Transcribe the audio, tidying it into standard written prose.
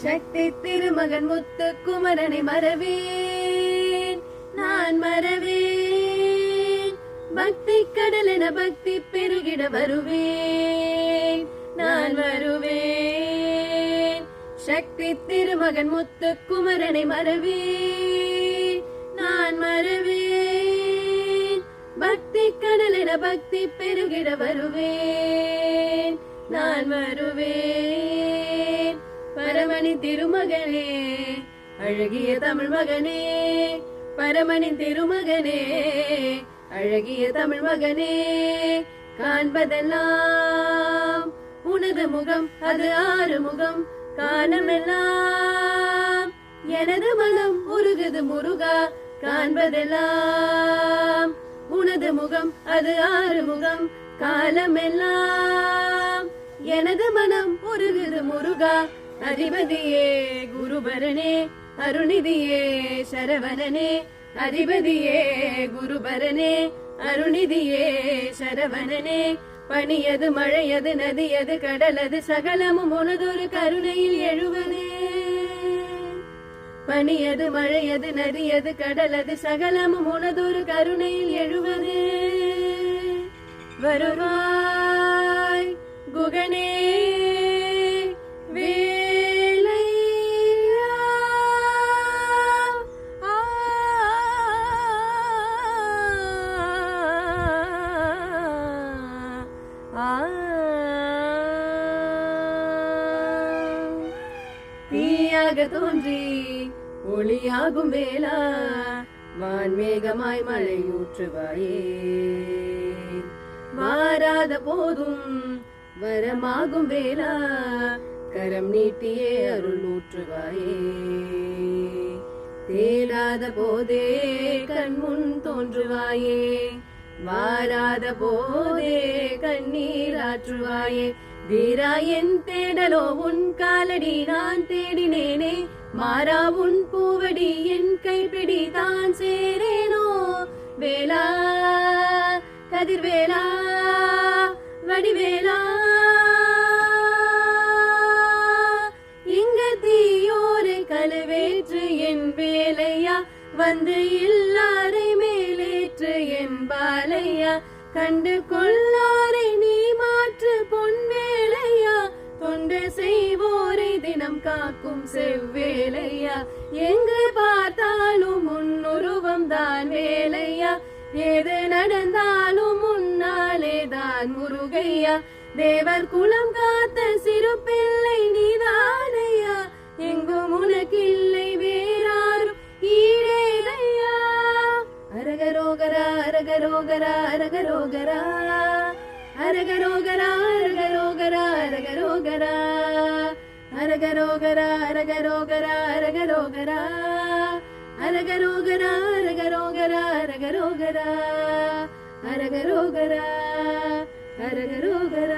சக்தி திருமகன் முத்துக்குமரனை மறவேன் நான் மறவேன். பக்தி கடலென பக்தி பெருகிட வருவேன் நான் வருவேன். சக்தி திருமகன் முத்துக்குமரனை மறவேன் நான் மறவேன். பக்தி கடலென பக்தி பெருகிட வருவேன் நான் வருவேன். பரமணி திருமகனே அழகிய தமிழ் மகனே, பரமணி திருமகனே அழகிய தமிழ் மகனே, காண்பதெல்லாம் உனது முகம் அது ஆறு முகம், காணமெல்லாம் எனது மனம் உருகுது முருகா, காண்பதெல்லாம் உனது முகம் அது ஆறு முகம், காலமெல்லாம் எனது மனம் உருகுது முருகா. அதிபதியே குருபரனே அருணிதியே சரவணனே, அதிபதியே குருபரனே அருணிதியே சரவணனே. பனியது மழையது நதியது கடலது சகலமும் உனதொரு கருணையில் எழுவதே. பனியது மழையது நதியது கடலது சகலமும் உனதொரு கருணையில் எழுவதே. வருவாய் குகனே வேலையா, தீயாக தோன்றி ஒளியாகும் வேளா, வான்மேகமாய் மழையூற்றுவாயே. வாராத போதும் வரமாகும் வேளா, கரம் நீட்டியே அருள் ஊற்றுவாயே. தேடாத போதே கண்முன் தோன்றுவாயே, வாராத போதே கண்ணீராற்றுவாயே. வீரா என் தேடலோ உன் காலடி நான் தேடினேனே, மாறா உன் பூவடி என் கைப்பிடி தான் சேரேனோ. வேளா கதிர்வேலா வடிவேலா, இங்க தீயோரை கழுவேற்று என் வேலையா, வந்து இல்லாரை மேலேற்று என் பாலையா. கண்டு கொள்ளாரை நீ மாற்று பொன் வேலையா, தொண்டு செய்வோரை தினம் காக்கும் செவ்வேலையா. எங்கு பார்த்தாலும் உன்னுருவம் தான் வேலையா, ஏது நடந்தாலும் முன்னாலே தான் முருகையா. தேவர் குலம் காத்த சிறு பிள்ளை நீதானையா, எங்கும் உனக்கில்லை வேறாரும் ஈடேதையா. அரகரோகரா அரகரோகரா அரகரோகரா, அரகரோகரா அரகரோகரா அரகரோகரா, அரகரோகரா அரகரோகரா அரகரோகரா, அரகரோகரா அரகரோகரா அரகரோகரா, அரகரோகரா அரகரோகரா.